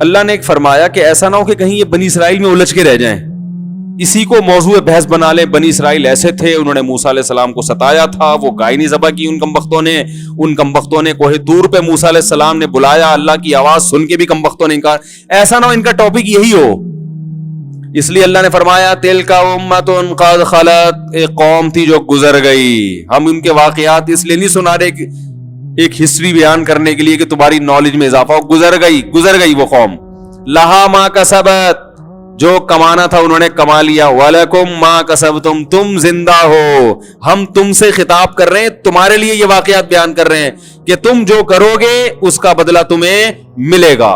اللہ نے ایک فرمایا کہ ایسا نہ ہو کہ کہیں یہ بنی اسرائیل میں الجھ کے رہ جائیں, اسی کو موضوع بحث بنا لیں. بنی اسرائیل ایسے تھے, انہوں نے موسیٰ علیہ السلام کو ستایا تھا, وہ گائے نہیں ذبح کی ان کمبختوں نے کوہ طور پہ موسیٰ علیہ السلام نے بلایا, اللہ کی آواز سن کے بھی کمبختوں نے انکار. ایسا نہ ہو ان کا ٹاپک یہی ہو. اس لیے اللہ نے فرمایا تلک امۃ قد خلت, ایک قوم تھی جو گزر گئی. ہم ان کے واقعات اس لیے نہیں سنا رہے ایک ہسٹری بیان کرنے کے لیے کہ تمہاری نالج میں اضافہ ہو. گزر گئی وہ قوم. لہا ما کسبت, جو کمانا تھا انہوں نے کما لیا. وَلَكُمْ مَا كَسَبْتُمْ, تم زندہ ہو. ہم تم سے خطاب کر رہے ہیں, تمہارے لیے یہ واقعات بیان کر رہے ہیں کہ تم جو کرو گے اس کا بدلہ تمہیں ملے گا.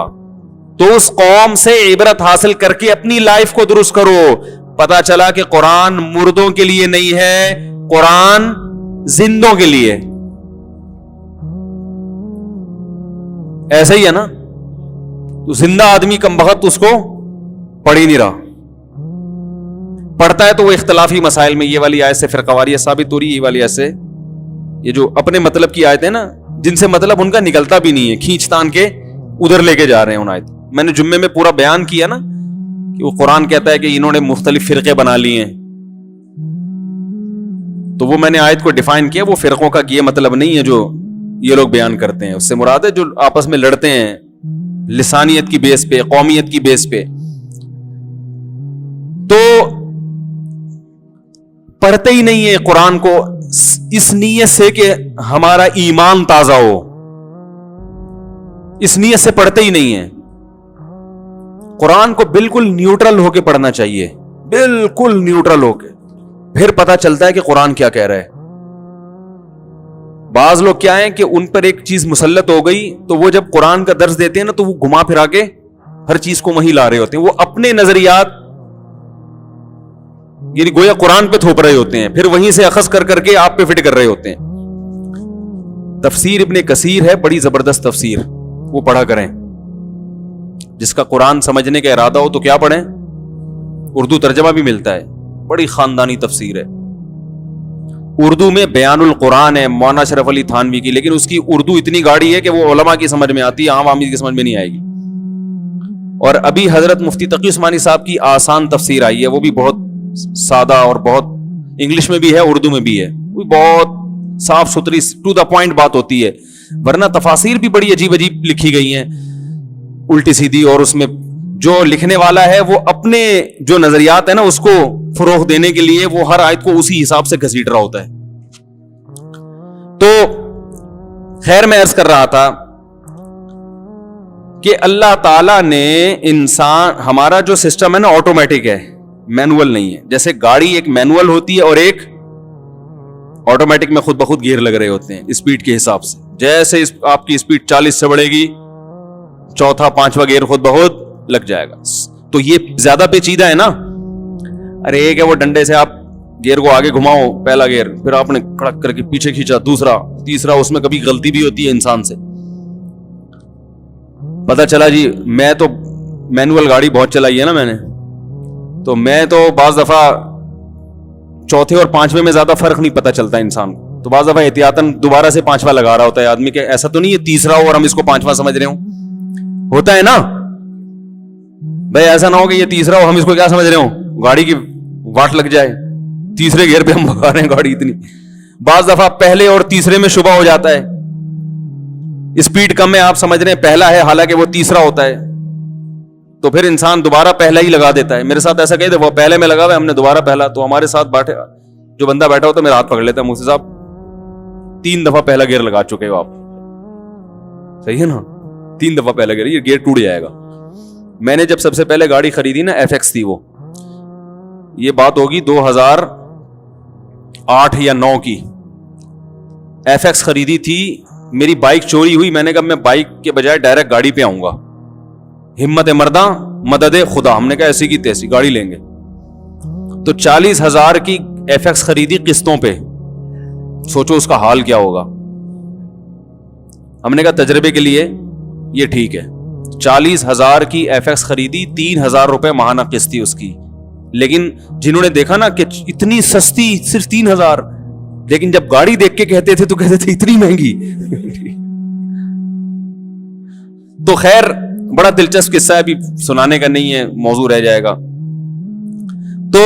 تو اس قوم سے عبرت حاصل کر کے اپنی لائف کو درست کرو. پتا چلا کہ قرآن مردوں کے لیے نہیں ہے, قرآن زندوں کے لیے. ایسا ہی ہے نا, تو زندہ آدمی کم بخت اس کو پڑھ ہی نہیں رہا, پڑھتا ہے تو وہ اختلافی مسائل میں یہ والی آیت سے فرقواریت ثابت ہو رہی ہے, یہ والی آیت سے یہ جو اپنے مطلب کی آیتیں نا جن سے مطلب ان کا نکلتا بھی نہیں ہے, کھینچ تان کے ادھر لے کے جا رہے ہیں ان آیت. میں نے جمعے میں پورا بیان کیا نا کہ وہ قرآن کہتا ہے کہ انہوں نے مختلف فرقے بنا لیے ہیں, تو وہ میں نے آیت کو ڈیفائن کیا. وہ فرقوں کا یہ مطلب نہیں ہے جو یہ لوگ بیان کرتے ہیں, اس سے مراد ہے جو آپس میں لڑتے ہیں لسانیت کی بیس پہ, قومیت کی بیس پہ. تو پڑھتے ہی نہیں ہے قرآن کو اس نیت سے کہ ہمارا ایمان تازہ ہو, اس نیت سے پڑھتے ہی نہیں ہے. قرآن کو بالکل نیوٹرل ہو کے پڑھنا چاہیے, بالکل نیوٹرل ہو کے, پھر پتا چلتا ہے کہ قرآن کیا کہہ رہا ہے. بعض لوگ کیا ہیں کہ ان پر ایک چیز مسلط ہو گئی تو وہ جب قرآن کا درس دیتے ہیں نا تو وہ گھما پھرا کے ہر چیز کو وہیں لا رہے ہوتے ہیں. وہ اپنے نظریات یعنی گویا قرآن پہ تھوپ رہے ہوتے ہیں, پھر وہیں سے اخذ کر کے آپ پہ فٹ کر رہے ہوتے ہیں. تفسیر ابن کثیر ہے, بڑی زبردست تفسیر, وہ پڑھا کریں. جس کا قرآن سمجھنے کا ارادہ ہو تو کیا پڑھیں, اردو ترجمہ بھی ملتا ہے, بڑی خاندانی تفسیر ہے. اردو میں بیان القرآن ہے مولانا اشرف علی تھانوی کی, لیکن اس کی اردو اتنی گاڑی ہے کہ وہ علماء کی سمجھ میں آتی ہے, عام آدمی کی سمجھ میں نہیں آئے گی. اور ابھی حضرت مفتی تقی عثمانی صاحب کی آسان تفسیر آئی ہے, وہ بھی بہت سادہ اور بہت انگلش میں بھی ہے اردو میں بھی ہے, وہ بہت صاف ستھری ٹو دا پوائنٹ بات ہوتی ہے. ورنہ تفاسیر بھی بڑی عجیب عجیب لکھی گئی ہیں الٹی سیدھی, اور اس میں جو لکھنے والا ہے وہ اپنے جو نظریات ہیں نا اس کو فروغ دینے کے لیے وہ ہر آیت کو اسی حساب سے گھسیٹ رہا ہوتا ہے. تو خیر میں عرض کر رہا تھا کہ اللہ تعالیٰ نے انسان, ہمارا جو سسٹم ہے نا آٹومیٹک ہے, مینول نہیں ہے. جیسے گاڑی ایک مینول ہوتی ہے اور ایک آٹومیٹک میں خود بخود گیئر لگ رہے ہوتے ہیں اسپیڈ کے حساب سے. جیسے آپ کی اسپیڈ 40 سے بڑھے گی, چوتھا پانچواں گیئر خود بخود لگ جائے گا. تو یہ زیادہ پیچیدہ ہے نا. ارے ایک ہے وہ ڈنڈے سے آپ گیئر کو آگے گھماؤ, پہلا گیئر, پھر آپ نے کڑک کر کے پیچھے کھینچا دوسرا, تیسرا, اس میں کبھی غلطی بھی ہوتی ہے انسان سے. پتا چلا جی میں تو مینول گاڑی بہت چلائی ہے نا میں نے, تو میں تو بعض دفعہ چوتھے اور پانچویں میں زیادہ فرق نہیں پتا چلتا انسان کو, تو بعض دفعہ احتیاطاً دوبارہ سے پانچواں لگا رہا ہوتا ہے آدمی, کہ ایسا تو نہیں ہے تیسرا ہو اور ہم اس کو پانچواں سمجھ رہے ہوں. ہوتا ہے نا بھائی, ایسا نہ ہو کہ یہ تیسرا ہو ہم اس کو کیا سمجھ رہے ہوں, گاڑی کی واٹ لگ جائے, تیسرے گیئر پہ ہم بھگا رہے ہیں گاڑی اتنی. بعض دفعہ پہلے اور تیسرے میں شبہ ہو جاتا ہے, اسپیڈ کم ہے آپ سمجھ رہے ہیں پہلا ہے حالانکہ وہ تیسرا ہوتا ہے, تو پھر انسان دوبارہ پہلا ہی لگا دیتا ہے. میرے ساتھ ایسا کہتے وہ پہلے میں لگا ہوا ہے, ہم نے دوبارہ پہلا, تو ہمارے ساتھ بیٹھے جو بندہ بیٹھا ہوتا ہے میرا ہاتھ پکڑ لیتا ہے, مجھ سے صاحب 3 دفعہ پہلا گیئر لگا چکے ہو آپ, صحیح ہے نا, 3 دفعہ پہلا گیئر, یہ گیئر ٹوٹ جائے گا. میں نے جب سب سے پہلے گاڑی خریدی نا FX تھی وہ, یہ بات ہوگی 2008 یا 9 کی, FX خریدی تھی. میری بائک چوری ہوئی, میں نے کہا میں بائک کے بجائے ڈائریکٹ گاڑی پہ آؤں گا, ہمت مرداں مدد خدا. ہم نے کہا ایسی کی تیسی گاڑی لیں گے, تو 40,000 کی FX خریدی قسطوں پہ. سوچو اس کا حال کیا ہوگا. ہم نے کہا تجربے کے لیے یہ ٹھیک ہے. 40,000 کی FX خریدی, 3,000 روپے ماہانہ قسط تھی اس کی. لیکن جنہوں نے دیکھا نا کہ اتنی سستی صرف 3,000, لیکن جب گاڑی دیکھ کے کہتے تھے تو کہتے تھے اتنی مہنگی. تو خیر بڑا دلچسپ قصہ ہے, ابھی سنانے کا نہیں ہے, موضوع رہ جائے گا. تو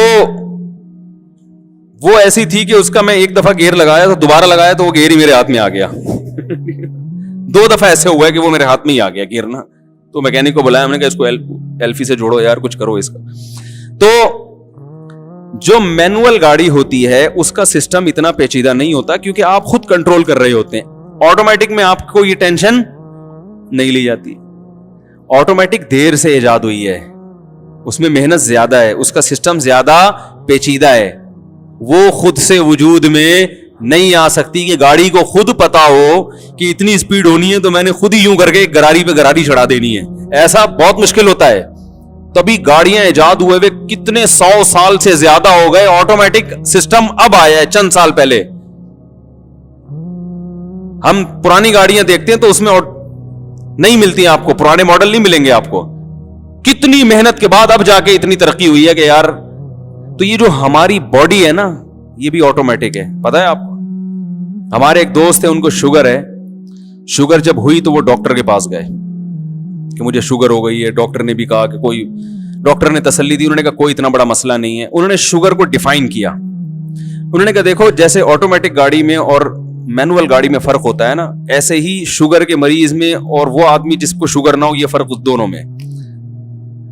وہ ایسی تھی کہ اس کا میں ایک دفعہ گیئر لگایا تو دوبارہ لگایا تو وہ گیئر ہی میرے ہاتھ میں آ گیا. 2 دفعہ ایسے ہوا ہے کہ وہ میرے ہاتھ میں ہی آ گیا گیئر نا. تو میکینک کو بلایا, ہم نے کہا اس کو ایلفی سے جوڑو یار, کچھ کرو اس کا. تو جو مینوئل گاڑی ہوتی ہے اس کا سسٹم اتنا پیچیدہ نہیں ہوتا, کیونکہ آپ خود کنٹرول کر رہے ہوتے ہیں. آٹومیٹک میں آپ کو یہ ٹینشن نہیں لی جاتی. آٹومیٹک دیر سے ایجاد ہوئی ہے, اس میں محنت زیادہ ہے, اس کا سسٹم زیادہ پیچیدہ ہے, وہ خود سے وجود میں نہیں آ سکتی کہ گاڑی کو خود پتا ہو کہ اتنی سپیڈ ہونی ہے تو میں نے خود ہی یوں کر کے گراری پہ گراری چڑھا دینی ہے. ایسا بہت مشکل ہوتا ہے. تبھی گاڑیاں ایجاد ہوئے ہوئے کتنے 100 سال سے زیادہ ہو گئے, آٹومیٹک سسٹم اب آیا ہے چند سال پہلے. ہم پرانی گاڑیاں دیکھتے ہیں تو اس میں نہیں ملتی آپ کو, پرانے ماڈل نہیں ملیں گے آپ کو. کتنی محنت کے بعد اب جا کے اتنی ترقی ہوئی ہے کہ یار. تو یہ جو ہماری باڈی ہے نا, یہ بھی آٹومیٹک ہے. پتا ہے آپ کو, ہمارے ایک دوست ہیں, ان کو شوگر ہے. شوگر جب ہوئی تو وہ ڈاکٹر کے پاس گئے کہ مجھے شوگر ہو گئی ہے. ڈاکٹر نے بھی کہا کہ ڈاکٹر نے تسلی دی, انہوں نے کہا کوئی اتنا بڑا مسئلہ نہیں ہے. انہوں نے شوگر کو ڈیفائن کیا. انہوں نے کہا دیکھو جیسے آٹومیٹک گاڑی میں اور مینوئل گاڑی میں فرق ہوتا ہے نا, ایسے ہی شوگر کے مریض میں اور وہ آدمی جس کو شوگر نہ ہو, یہ فرق دونوں میں.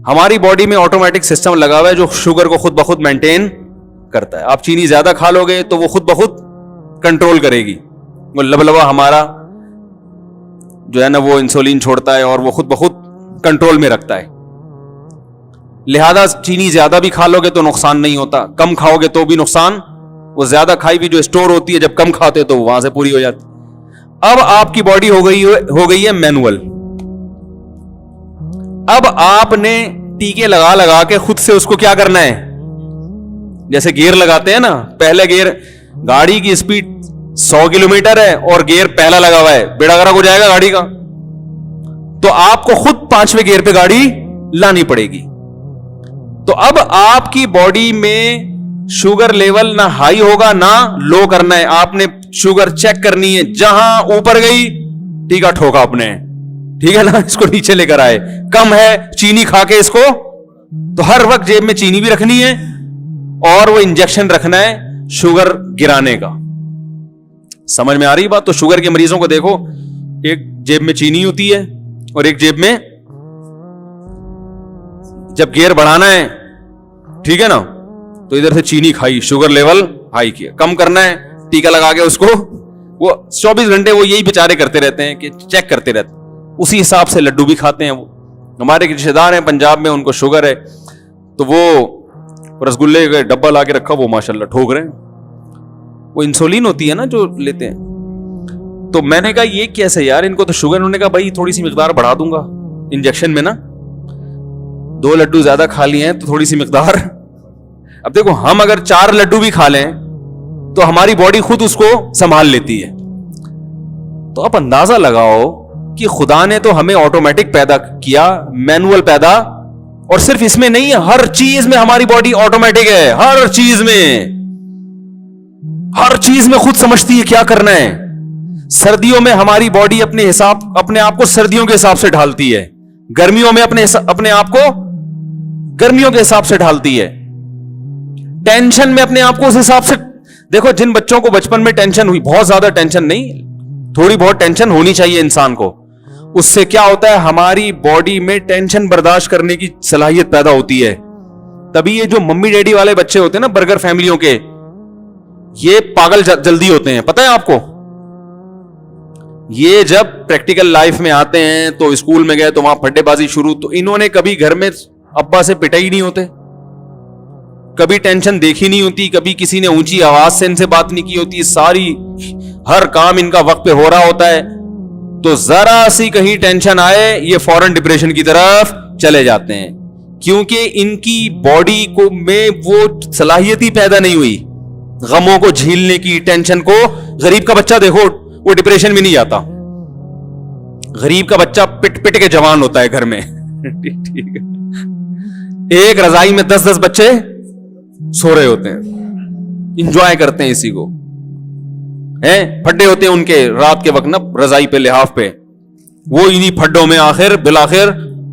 ہماری باڈی میں آٹومیٹک سسٹم لگا ہوا ہے جو شوگر کو خود بخود مینٹین کرتا ہے. آپ چینی زیادہ کھا لو گے تو وہ خود بخود کنٹرول کرے گی. وہ لبلبا ہمارا جو ہے نا وہ انسولین چھوڑتا ہے اور وہ خود بخود کنٹرول میں رکھتا ہے. لہذا چینی زیادہ بھی کھا لو گے تو نقصان نہیں ہوتا, کم کھاؤ گے تو بھی نقصان. وہ زیادہ کھائی بھی جو اسٹور ہوتی ہے جب کم کھاتے تو وہاں سے پوری ہو جاتی. اب آپ کی باڈی ہو گئی ہے مینوئل. اب آپ نے ٹیکے لگا لگا کے خود سے اس کو کیا کرنا ہے, جیسے گیئر لگاتے ہیں نا, پہلے گیئر, گاڑی کی اسپیڈ 100 کلومیٹر ہے اور گیئر پہلا لگا ہوا ہے, بیڑا گرک ہو جائے گا گاڑی کا. تو آپ کو خود 5ویں گیئر پہ گاڑی لانی پڑے گی. تو اب آپ کی باڈی میں شوگر لیول نہ ہائی ہوگا نہ لو کرنا ہے. آپ نے شوگر چیک کرنی ہے, جہاں اوپر گئی ٹیکا ٹھوکا اپنے, ٹھیک ہے نا, اس کو نیچے لے کر آئے. کم ہے چینی کھا کے اس کو, تو ہر وقت جیب میں چینی بھی رکھنی ہے اور وہ انجیکشن رکھنا ہے شوگر گرانے کا. سمجھ میں آ رہی بات؟ تو شوگر کے مریضوں کو دیکھو, ایک جیب میں چینی ہوتی ہے اور ایک جیب میں, جب گیئر بڑھانا ہے ٹھیک ہے نا, تو ادھر سے چینی کھائی, شوگر لیول ہائی کیا. کم کرنا ہے ٹیکا لگا کے اس کو, وہ 24 گھنٹے وہ یہی بیچارے کرتے رہتے ہیں کہ چیک کرتے رہتے ہیں. اسی حساب سے لڈو بھی کھاتے ہیں. وہ ہمارے رشتے دار ہیں پنجاب میں, ان کو شوگر ہے, تو وہ رسگلے کا ڈبہ لا کے رکھا, وہ ماشاءاللہ ٹھوک رہے ہیں. وہ انسولین ہوتی ہے نا جو لیتے ہیں. تو میں نے کہا یہ کیسے یار, ان کو تو شوگر. انہوں نے کہا بھائی تھوڑی سی مقدار بڑھا دوں گا انجیکشن میں نا, 2 لڈو زیادہ کھا لیے ہیں تو تھوڑی سی مقدار. اب دیکھو ہم اگر 4 لڈو بھی کھا لیں تو ہماری باڈی خود اس کو سنبھال لیتی ہے. تو آپ اندازہ لگاؤ کہ خدا نے تو ہمیں آٹومیٹک پیدا کیا, مینوئل پیدا, اور صرف اس میں نہیں ہے, ہر چیز میں ہماری باڈی آٹومیٹک ہے. ہر چیز میں خود سمجھتی ہے کیا کرنا ہے. سردیوں میں ہماری باڈی اپنے آپ کو سردیوں کے حساب سے ڈھالتی ہے, گرمیوں میں اپنے آپ کو گرمیوں کے حساب سے ڈھالتی ہے. ٹینشن میں اپنے آپ کو اس حساب سے. دیکھو جن بچوں کو بچپن میں ٹینشن ہوئی, بہت زیادہ ٹینشن نہیں, تھوڑی بہت ٹینشن ہونی چاہیے انسان کو, اس سے کیا ہوتا ہے ہماری باڈی میں ٹینشن برداشت کرنے کی صلاحیت پیدا ہوتی ہے. تبھی یہ جو ممی ڈیڈی والے بچے ہوتے ہیں نا برگر فیملیوں کے, یہ پاگل جلدی ہوتے ہیں. پتہ ہے آپ کو, یہ جب پریکٹیکل لائف میں آتے ہیں تو اسکول میں گئے تو وہاں پھڈے بازی شروع, تو انہوں نے کبھی گھر میں ابا سے پٹا ہی نہیں ہوتے, کبھی ٹینشن دیکھی نہیں ہوتی, کبھی کسی نے اونچی آواز سے ان سے بات نہیں کی ہوتی. ساری ہر کام ان کا وقت پہ ہو رہا ہوتا ہے. تو ذرا سی کہیں ٹینشن آئے یہ فوراً ڈپریشن کی طرف چلے جاتے ہیں, کیونکہ ان کی باڈی کو میں وہ صلاحیت ہی پیدا نہیں ہوئی غموں کو جھیلنے کی, ٹینشن کو. غریب کا بچہ دیکھو وہ ڈپریشن میں نہیں جاتا, غریب کا بچہ پٹ پٹ کے جوان ہوتا ہے گھر میں. ٹھیک ہے, ایک رضائی میں 10 بچے سو رہے ہوتے ہیں, انجوائے کرتے ہیں اسی کو. پھڈے ہوتے ہیں ان کے رات کے وقت نا رضائی پہ, لحاف پہ, وہ انہی پھڈوں میں آخر بالآخر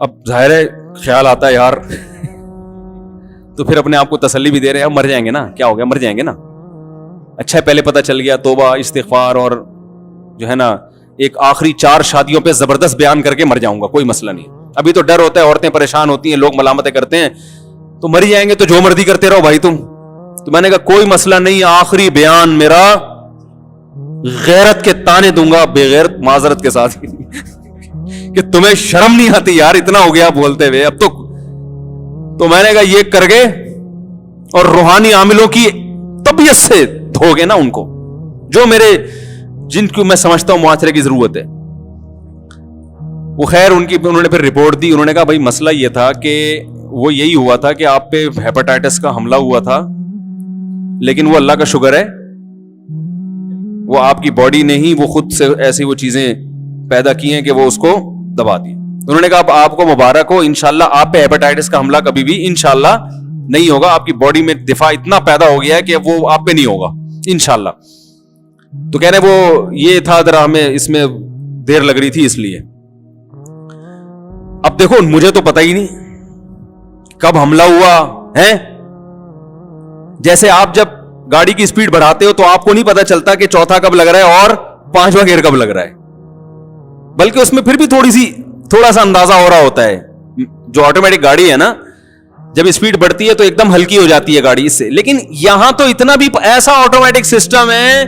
اب ظاہر ہے خیال آتا ہے یار تو پھر اپنے آپ کو تسلی بھی دے رہے ہیں مر جائیں گے نا, کیا ہو گیا, مر جائیں گے نا. اچھا ہے پہلے پتہ چل گیا, توبہ استغفار اور جو ہے نا ایک آخری 4 شادیوں پہ زبردست بیان کر کے مر جاؤں گا, کوئی مسئلہ نہیں. ابھی تو ڈر ہوتا ہے, عورتیں پریشان ہوتی ہیں, لوگ ملامتیں کرتے ہیں, تو مر جائیں گے تو جو مرضی کرتے رہو بھائی تم. تو میں نے کہا کوئی مسئلہ نہیں, آخری بیان میرا غیرت کے تانے دوں گا, بے غیرت معذرت کے ساتھ کہ تمہیں شرم نہیں آتی یار, اتنا ہو گیا بولتے ہوئے اب تو میں نے کہا یہ کر گئے اور روحانی عاملوں کی طبیعت سے دھو گے نا ان کو, جو میرے جن کو میں سمجھتا ہوں معاشرے کی ضرورت ہے. وہ خیر انہوں نے پھر رپورٹ دی. انہوں نے کہا بھائی مسئلہ یہ تھا کہ وہ یہی ہوا تھا کہ آپ پہ ہیپاٹائٹس کا حملہ ہوا تھا, لیکن وہ اللہ کا شکر ہے وہ آپ کی باڈی نے ہی وہ خود سے ایسی وہ چیزیں پیدا کی ہیں کہ وہ اس کو دبا دی. انہوں نے کہا اب آپ کو مبارک ہو, انشاءاللہ آپ پہ ہیپاٹائٹس کا حملہ کبھی بھی انشاءاللہ نہیں ہوگا, آپ کی باڈی میں دفاع اتنا پیدا ہو گیا ہے کہ وہ آپ پہ نہیں ہوگا انشاءاللہ. تو کہہ رہے وہ یہ تھا ذرا ہمیں اس میں دیر لگ رہی تھی اس لیے. اب دیکھو مجھے تو پتہ ہی نہیں کب حملہ ہوا ہے. جیسے آپ جب گاڑی کی سپیڈ بڑھاتے ہو تو آپ کو نہیں پتا چلتا کہ چوتھا کب لگ رہا ہے اور 5واں گیئر کب لگ رہا ہے, بلکہ اس میں پھر بھی تھوڑا سا اندازہ ہو رہا ہوتا ہے. جو آٹومیٹک گاڑی ہے نا, جب اسپیڈ بڑھتی ہے تو ایک دم ہلکی ہو جاتی ہے گاڑی اس سے, لیکن یہاں تو اتنا بھی ایسا آٹومیٹک سسٹم ہے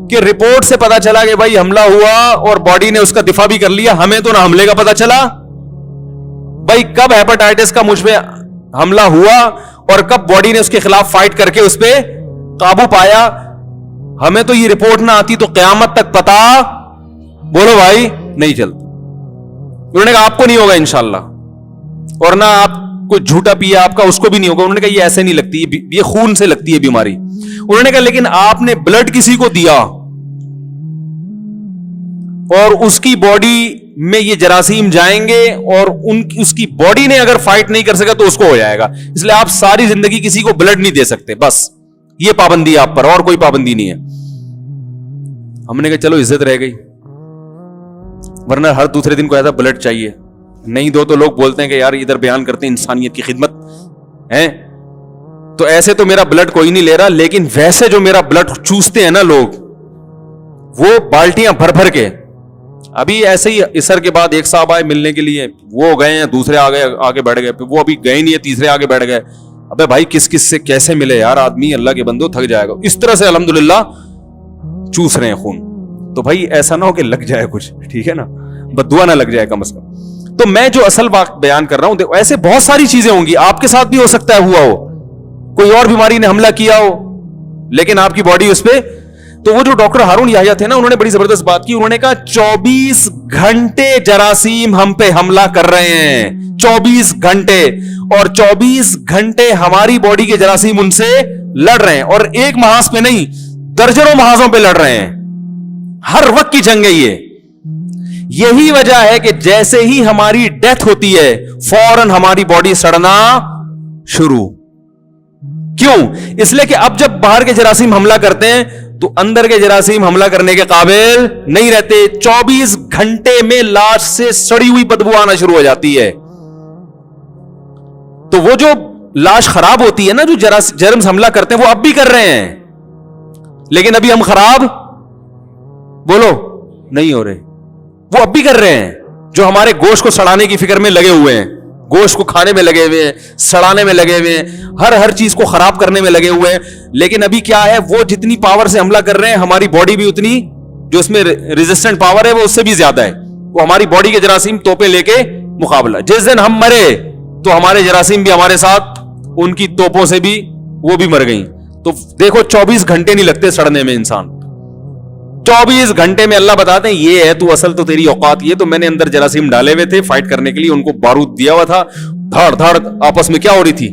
کہ رپورٹ سے پتا چلا کہ بھائی حملہ ہوا اور باڈی نے اس کا دفاع بھی کر لیا. ہمیں تو نہ حملے کا پتا چلا بھائی کب ہیپاٹائٹس کا مجھ پہ حملہ ہوا اور کب باڈی نے اس کے خلاف فائٹ کر کے اس پہ قابو پایا. ہمیں تو یہ رپورٹ نہ آتی تو قیامت تک پتا بولو بھائی نہیں چلتا. انہوں نے کہا آپ کو نہیں ہوگا انشاءاللہ, اور نہ آپ کو جھوٹا پیا آپ کا اس کو بھی نہیں ہوگا. انہوں نے کہا یہ ایسے نہیں لگتی, یہ خون سے لگتی ہے بیماری. انہوں نے کہا لیکن آپ نے بلڈ کسی کو دیا اور اس کی باڈی میں یہ جراثیم جائیں گے اور اس کی باڈی نے اگر فائٹ نہیں کر سکا تو اس کو ہو جائے گا, اس لیے آپ ساری زندگی کسی کو بلڈ نہیں دے سکتے, بس یہ پابندی آپ پر, اور کوئی پابندی نہیں ہے. ہم نے کہا چلو عزت رہ گئی, ورنہ ہر دوسرے دن کو ایسا بلڈ چاہیے, نہیں دو تو لوگ بولتے ہیں کہ یار ادھر بیان کرتے ہیں انسانیت کی خدمت ہے. تو ایسے تو میرا بلڈ کوئی نہیں لے رہا, لیکن ویسے جو میرا بلڈ چوستے ہیں نا لوگ, وہ بالٹیاں بھر بھر کے. ابھی ایسے ہی عصر کے بعد ایک صاحب آئے ملنے کے لیے, وہ گئے ہیں, دوسرے آگے بیٹھ گئے, وہ ابھی گئے نہیں ہے, تیسرے آگے بیٹھ گئے. ابے بھائی کس کس سے کیسے ملے یار, آدمی اللہ کے بندو تھک جائے گا. اس طرح سے الحمدللہ چوس رہے ہیں خون. تو بھائی ایسا نہ ہو کہ لگ جائے کچھ, ٹھیک ہے نا, بددعا نہ لگ جائے کم از کم. تو میں جو اصل بات بیان کر رہا ہوں, ایسے بہت ساری چیزیں ہوں گی, آپ کے ساتھ بھی ہو سکتا ہے ہوا ہو, کوئی اور بیماری نے حملہ کیا ہو لیکن آپ کی باڈی اس پہ. تو وہ جو ڈاکٹر ہارون یحییٰ تھے نا, انہوں نے بڑی زبردست بات کی. انہوں نے کہا 24 گھنٹے جراثیم ہم پہ حملہ کر رہے ہیں, 24 گھنٹے, اور 24 گھنٹے ہماری باڈی کے جراثیم ان سے لڑ رہے ہیں, اور ایک محاذ پہ نہیں درجنوں محاذوں پہ لڑ رہے ہیں. ہر وقت کی جنگ ہے یہ. یہی وجہ ہے کہ جیسے ہی ہماری ڈیتھ ہوتی ہے فوراً ہماری باڈی سڑنا شروع. کیوں؟ اس لیے کہ اب جب باہر کے جراثیم حملہ کرتے ہیں تو اندر کے جراثیم حملہ کرنے کے قابل نہیں رہتے. 24 گھنٹے میں لاش سے سڑی ہوئی بدبو آنا شروع ہو جاتی ہے. تو وہ جو لاش خراب ہوتی ہے نا, جو جرمز حملہ کرتے ہیں, وہ اب بھی کر رہے ہیں, لیکن ابھی ہم خراب بولو نہیں ہو رہے. وہ اب بھی کر رہے ہیں جو ہمارے گوشت کو سڑانے کی فکر میں لگے ہوئے ہیں, گوشت کو کھانے میں لگے ہوئے ہیں, سڑانے میں لگے ہوئے ہیں, ہر چیز کو خراب کرنے میں لگے ہوئے ہیں. لیکن ابھی کیا ہے, وہ جتنی پاور سے حملہ کر رہے ہیں, ہماری باڈی بھی اتنی جو اس میں ریزسٹنٹ پاور ہے وہ اس سے بھی زیادہ ہے. وہ ہماری باڈی کے جراثیم توپیں لے کے مقابلہ. جس دن ہم مرے تو ہمارے جراثیم بھی ہمارے ساتھ ان کی توپوں سے بھی وہ بھی مر گئیں. تو دیکھو 24 گھنٹے نہیں لگتے سڑنے میں انسان. 24 گھنٹے میں اللہ بتاتے ہیں یہ ہے تو اصل تو تیری اوقات یہ. تو میں نے اندر جراثیم ڈالے ہوئے تھے فائٹ کرنے کے لیے, ان کو بارود دیا ہوا تھا, دھاڑ دھاڑ آپس میں کیا ہو رہی تھی,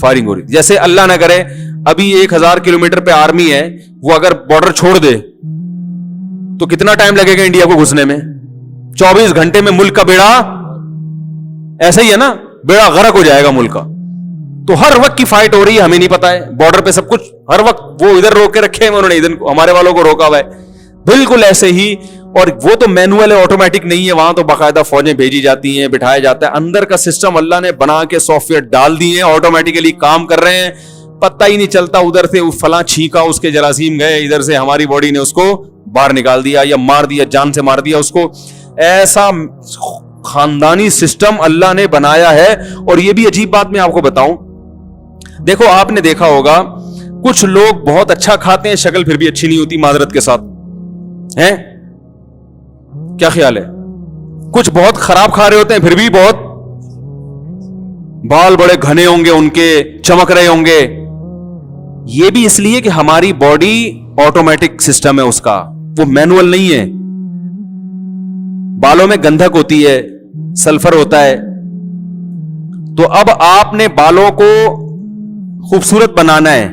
فائرنگ ہو رہی تھی. جیسے اللہ نہ کرے ابھی 1000 کلومیٹر پہ آرمی ہے, وہ اگر بارڈر چھوڑ دے تو کتنا ٹائم لگے گا انڈیا کو گھسنے میں. 24 گھنٹے میں ملک کا بیڑا, ایسا ہی ہے نا, بیڑا غرق ہو جائے گا ملک کا. تو ہر وقت کی فائٹ ہو رہی ہے, ہمیں نہیں پتا ہے. بارڈر پہ سب کچھ ہر وقت وہ ادھر روک کے رکھے ہیں انہوں نے, ادھر ہمارے والوں کو روکا ہوا ہے. بالکل ایسے ہی اور وہ تو مینوئل ہے, آٹومیٹک نہیں ہے, وہاں تو باقاعدہ فوجیں بھیجی جاتی ہیں, بٹھایا جاتا ہے. اندر کا سسٹم اللہ نے بنا کے سافٹ ویئر ڈال دیے ہیں, آٹومیٹیکلی کام کر رہے ہیں, پتہ ہی نہیں چلتا ادھر سے فلاں چھینکا, اس کے جراثیم گئے, ادھر سے ہماری باڈی نے اس کو باہر نکال دیا یا مار دیا, جان سے مار دیا اس کو. ایسا خاندانی سسٹم اللہ نے بنایا ہے. اور یہ بھی عجیب بات میں آپ کو بتاؤں, دیکھو آپ نے دیکھا ہوگا کچھ لوگ بہت اچھا کھاتے ہیں, شکل پھر بھی اچھی نہیں ہوتی, معذرت کے ساتھ ہیں, کیا خیال ہے؟ کچھ بہت خراب کھا رہے ہوتے ہیں, پھر بھی بہت بال بڑے گھنے ہوں گے, ان کے چمک رہے ہوں گے. یہ بھی اس لیے کہ ہماری باڈی آٹومیٹک سسٹم ہے اس کا, وہ مینوئل نہیں ہے. بالوں میں گندھک ہوتی ہے, سلفر ہوتا ہے, تو اب آپ نے بالوں کو خوبصورت بنانا ہے,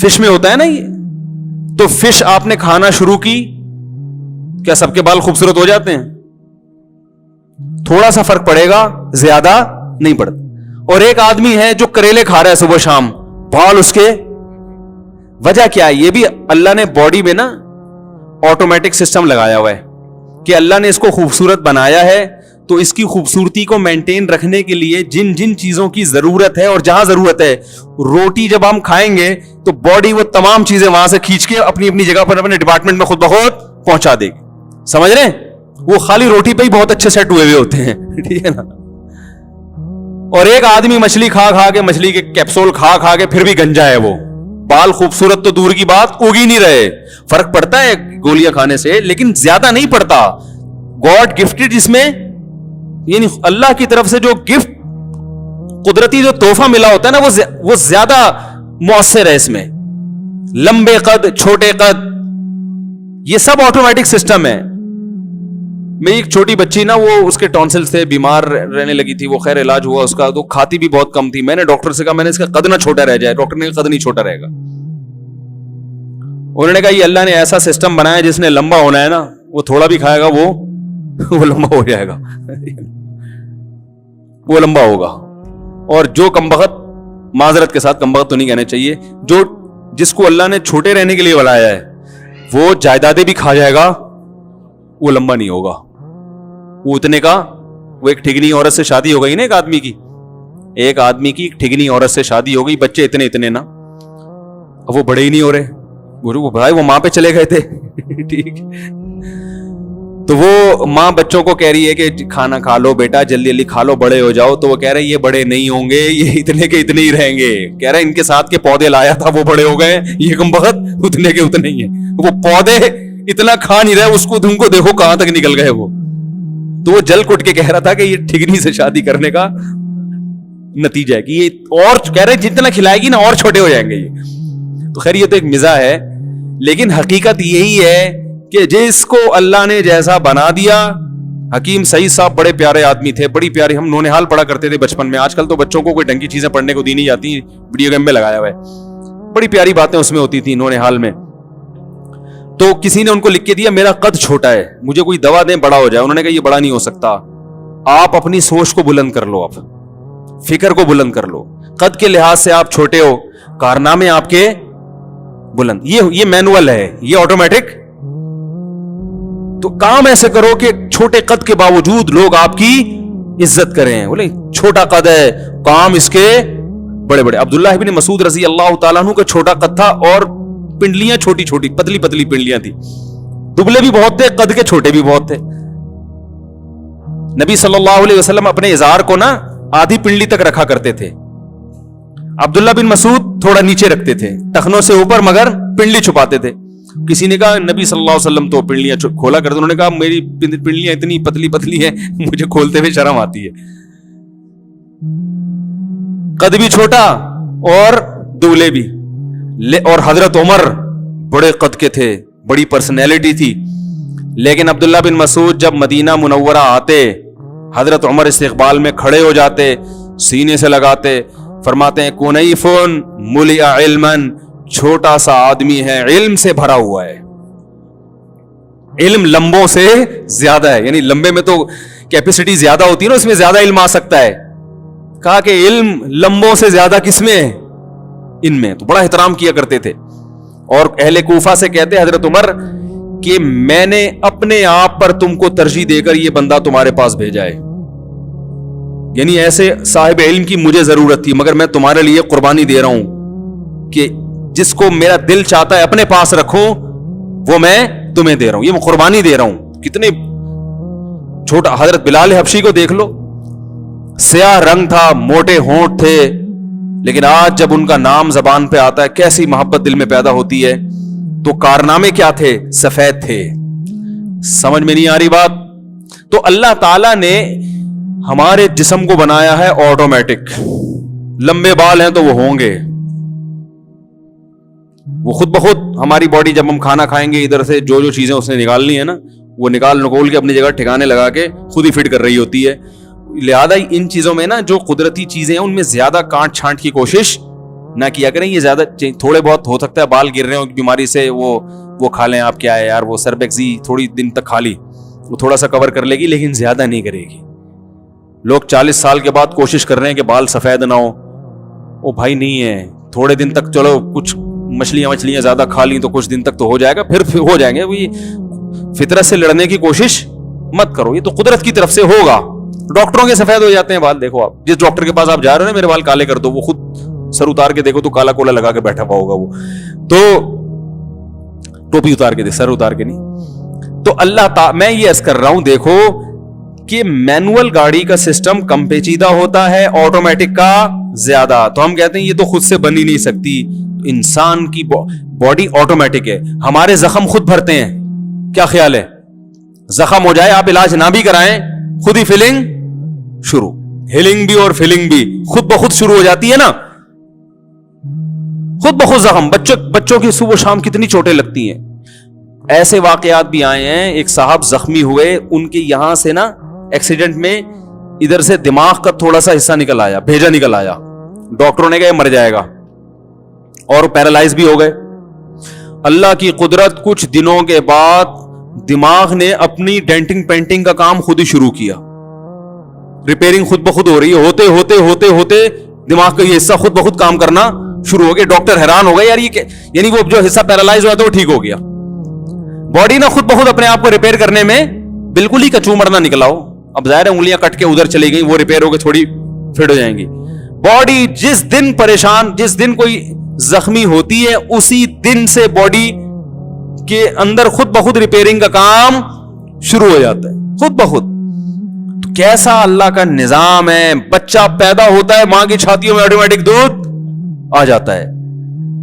فش میں ہوتا ہے نا یہ, تو فش آپ نے کھانا شروع کی, کیا سب کے بال خوبصورت ہو جاتے ہیں؟ تھوڑا سا فرق پڑے گا, زیادہ نہیں پڑتا. اور ایک آدمی ہے جو کریلے کھا رہا ہے صبح شام, بال اس کے, وجہ کیا ہے؟ یہ بھی اللہ نے باڈی میں نا آٹومیٹک سسٹم لگایا ہوا ہے کہ اللہ نے اس کو خوبصورت بنایا ہے, تو اس کی خوبصورتی کو مینٹین رکھنے کے لیے جن جن چیزوں کی ضرورت ہے, اور جہاں ضرورت ہے, روٹی جب ہم کھائیں گے تو باڈی وہ تمام چیزیں وہاں سے کھینچ کے اپنی اپنی جگہ پر اپنے ڈپارٹمنٹ میں خود بخود پہنچا دے گی. سمجھ رہے ہیں؟ وہ خالی ہوتی پہ ہی بہت اچھے سیٹ ہوئے ہوتے ہیں, ٹھیک ہے نا. اور ایک آدمی مچھلی کھا کھا کے, مچھلی کے کیپسول کھا کھا کے پھر بھی گنجا ہے, وہ بال خوبصورت تو دور کی بات, اگ ہی نہیں رہے. فرق پڑتا ہے گولیاں کھانے سے, لیکن زیادہ نہیں پڑتا. گاڈ گفٹڈ اس میں, یعنی اللہ کی طرف سے جو گفٹ, قدرتی جو تحفہ ملا ہوتا ہے نا, وہ زیادہ مؤثر ہے اس میں. لمبے قد, چھوٹے قد, یہ سب آٹومیٹک سسٹم ہے. میری ایک چھوٹی بچی نا, وہ اس کے ٹونسلز تھے, بیمار رہنے لگی تھی, وہ خیر علاج ہوا اس کا, تو کھاتی بھی بہت کم تھی. میں نے ڈاکٹر سے کہا, میں نے اس کا قد نہ چھوٹا رہ جائے. ڈاکٹر نے کہا قد نہیں چھوٹا رہے گا. انہوں نے کہا یہ اللہ نے ایسا سسٹم بنایا جس نے لمبا ہونا ہے نا, وہ تھوڑا بھی کھائے گا وہ لمبا ہو جائے گا, وہ لمبا ہوگا. اور جو کمبخت, معذرت کے ساتھ کمبخت تو نہیں کہنا چاہیے, جو جس کو اللہ نے چھوٹے رہنے کے لیے بنایا ہے, وہ جائیدادیں بھی کھا جائے گا, وہ لمبا نہیں ہوگا. وہ اتنے کا, وہ ایک ٹھگنی عورت سے شادی ہو گئی نا, ایک آدمی کی ایک ٹھگنی عورت سے شادی ہو گئی, بچے اتنے نا, اب وہ بڑے ہی نہیں ہو رہے. بھائی وہ ماں پہ چلے گئے تھے, ٹھیک. تو وہ ماں بچوں کو کہہ رہی ہے کہ کھانا کھا لو بیٹا, جلدی جلدی کھا لو, بڑے ہو جاؤ. تو وہ کہہ رہے یہ بڑے نہیں ہوں گے, یہ اتنے کے اتنے ہی رہیں گے. کہہ رہے ان کے ساتھ کے پودے لایا تھا, وہ بڑے ہو گئے, یہ کمبخت اتنے کے اتنے ہی ہیں. وہ پودے اتنا کھا نہیں رہے, اس کو تم کو دیکھو کہاں تک نکل گئے وہ. تو وہ جل کٹ کے کہہ رہا تھا کہ یہ ٹھگنی سے شادی کرنے کا نتیجہ ہے کہ یہ, اور کہہ رہے جتنا کھلائے گی نا اور چھوٹے ہو جائیں گے یہ. تو خیر یہ تو ایک مزاح ہے, لیکن حقیقت یہی ہے کہ جس کو اللہ نے جیسا بنا دیا. حکیم سعید صاحب بڑے پیارے آدمی تھے, بڑی پیاری, ہم نونہال پڑھا کرتے تھے بچپن میں. آج کل تو بچوں کو کوئی ڈھنگ کی چیزیں پڑھنے کو دی نہیں جاتی, ویڈیو گیم میں لگایا ہوا ہے. بڑی پیاری باتیں اس میں ہوتی تھی نونہال میں. تو کسی نے ان کو لکھ کے دیا میرا قد چھوٹا ہے, مجھے کوئی دوا دیں بڑا ہو جائے. انہوں نے کہا یہ بڑا نہیں ہو سکتا, آپ اپنی سوچ کو بلند کر لو, آپ فکر کو بلند کر لو. قد کے لحاظ سے آپ چھوٹے ہو, کارنامے آپ کے بلند. یہ مینوئل ہے, یہ آٹومیٹک. تو کام ایسے کرو کہ چھوٹے قد کے باوجود لوگ آپ کی عزت کریں. بولے چھوٹا قد ہے, کام اس کے بڑے بڑے. عبداللہ ابن مسعود رضی اللہ تعالیٰ عنہ کا چھوٹا قد تھا, اور پنڈلیاں چھوٹی چھوٹی پتلی پتلی پنڈلیاں تھی. دبلے بھی بہت تھے, قد کے چھوٹے بھی بہت تھے. نبی صلی اللہ علیہ وسلم اپنے ازار کو نا آدھی پنڈلی تک رکھا کرتے تھے. عبداللہ بن مسعود تھوڑا نیچے رکھتے تھے, ٹخنوں سے اوپر, مگر پنڈلی چھپاتے تھے. کسی نے کہا نبی صلی اللہ علیہ وسلم تو پنڈلیاں کھولا کرتے. انہوں نے کہا میری پنڈلیاں اتنی پتلی پتلی ہیں, مجھے کھولتے ہوئے شرم آتی ہے. قد بھی چھوٹا اور دبلے بھی. اور حضرت عمر بڑے قد کے تھے, بڑی پرسنالٹی تھی. لیکن عبداللہ بن مسعود جب مدینہ منورہ آتے, حضرت عمر استقبال میں کھڑے ہو جاتے, سینے سے لگاتے, فرماتے ہیں کنیفن ملئ علما, چھوٹا سا آدمی ہے, علم سے بھرا ہوا ہے. علم لمبوں سے زیادہ ہے, یعنی لمبے میں تو کیپیسٹی زیادہ ہوتی ہے نا, اس میں زیادہ علم آ سکتا ہے. کہا کہ علم لمبوں سے زیادہ کس میں ہے, ان میں. تو بڑا احترام کیا کرتے تھے. اور اہل کوفہ سے کہتے حضرت عمر کہ میں نے اپنے آپ پر تم کو ترجیح دے کر یہ بندہ تمہارے پاس بھیجا ہے. یعنی ایسے صاحب علم کی مجھے ضرورت تھی مگر میں تمہارے لیے قربانی دے رہا ہوں کہ جس کو میرا دل چاہتا ہے اپنے پاس رکھو وہ میں تمہیں دے رہا ہوں, یہ میں قربانی دے رہا ہوں. کتنے چھوٹا حضرت بلال حبشی کو دیکھ لو, سیاہ رنگ تھا, موٹے ہونٹ تھے, لیکن آج جب ان کا نام زبان پہ آتا ہے کیسی محبت دل میں پیدا ہوتی ہے. تو کارنامے کیا تھے؟ سفید تھے. سمجھ میں نہیں آ رہی بات؟ تو اللہ تعالیٰ نے ہمارے جسم کو بنایا ہے آٹومیٹک. لمبے بال ہیں تو وہ ہوں گے, وہ خود بخود ہماری باڈی جب ہم کھانا کھائیں گے ادھر سے جو جو چیزیں اس نے نکالنی ہے نا وہ نکول کے اپنی جگہ ٹھکانے لگا کے خود ہی فٹ کر رہی ہوتی ہے. لہذا ان چیزوں میں نا جو قدرتی چیزیں ہیں ان میں زیادہ کانٹ چھانٹ کی کوشش نہ کیا کریں. یہ زیادہ تھوڑے بہت ہو سکتا ہے بال گر رہے ہوں بیماری سے, وہ کھا لیں آپ, کیا ہے یار وہ سربیکسی تھوڑی دن تک کھا لی, وہ تھوڑا سا کور کر لے گی لیکن زیادہ نہیں کرے گی. لوگ 40 سال کے بعد کوشش کر رہے ہیں کہ بال سفید نہ ہو, وہ بھائی نہیں ہے, تھوڑے دن تک چلو کچھ مچھلیاں زیادہ کھا لیں تو کچھ دن تک تو ہو جائے گا, پھر ہو جائیں گے. وہی فطرت سے لڑنے کی کوشش مت کرو, یہ تو قدرت کی طرف سے ہوگا. ڈاکٹروں کے سفید ہو جاتے ہیں بال, دیکھو آپ جس ڈاکٹر کے پاس آپ جا رہے ہو نا میرے بال کالے کر دو, وہ خود سر اتار کے دیکھو تو کالا کولا لگا کے بیٹھا ہوا ہوگا, وہ تو ٹوپی اتار کے سر اتار کے نہیں. تو اللہ میں یہ عرض کر رہا ہوں دیکھو کہ مینوئل گاڑی کا سسٹم کم پیچیدہ ہوتا ہے, آٹومیٹک کا زیادہ. تو ہم کہتے ہیں یہ تو خود سے بن ہی نہیں سکتی. انسان کی باڈی آٹومیٹک ہے, ہمارے زخم خود بھرتے ہیں. کیا خیال ہے؟ زخم ہو جائے آپ علاج نہ بھی کرائیں خود ہی فیلنگ شروع, ہیلنگ بھی اور فیلنگ بھی خود بخود شروع ہو جاتی ہے نا, خود بخود زخم. بچوں کی صبح شام کتنی چوٹیں لگتی ہیں. ایسے واقعات بھی آئے ہیں, ایک صاحب زخمی ہوئے, ان کے یہاں سے نا ایکسیڈنٹ میں ادھر سے دماغ کا تھوڑا سا حصہ نکل آیا, بھیجا نکل آیا. ڈاکٹروں نے کہا مر جائے گا, اور پیرالائز بھی ہو گئے. اللہ کی قدرت, کچھ دنوں کے بعد دماغ نے اپنی ڈینٹنگ پینٹنگ کا کام خود ہی شروع کیا. ریپیئرنگ خود بخود ہو رہی ہے, ہوتے ہوتے ہوتے ہوتے دماغ کا یہ حصہ خود بخود کام کرنا شروع ہو گیا. ڈاکٹر حیران ہو گئے یار یہ یعنی وہ جو حصہ پیرالائز ہوا تھا وہ ٹھیک ہو گیا. باڈی نا خود بخود اپنے آپ کو ریپیئر کرنے میں بالکل ہی کچومر نہ نکلا ہو. اب ظاہر ہے انگلیاں کٹ کے ادھر چلی گئی, وہ ریپیئر ہو کے تھوڑی فٹ ہو جائیں گی. باڈی جس دن پریشان, جس دن کوئی زخمی ہوتی ہے اسی دن سے باڈی کے اندر خود بخود ریپیئرنگ کا کام شروع ہو جاتا ہے خود بخود. تو کیسا اللہ کا نظام ہے. بچہ پیدا ہوتا ہے ماں کی چھاتیوں میں آٹومیٹک دودھ آ جاتا ہے.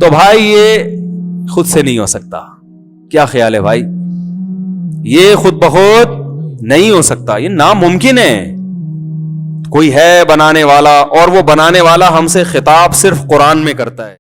تو بھائی یہ خود سے نہیں ہو سکتا. کیا خیال ہے بھائی؟ یہ خود بخود نہیں ہو سکتا, یہ ناممکن ہے. کوئی ہے بنانے والا, اور وہ بنانے والا ہم سے خطاب صرف قرآن میں کرتا ہے.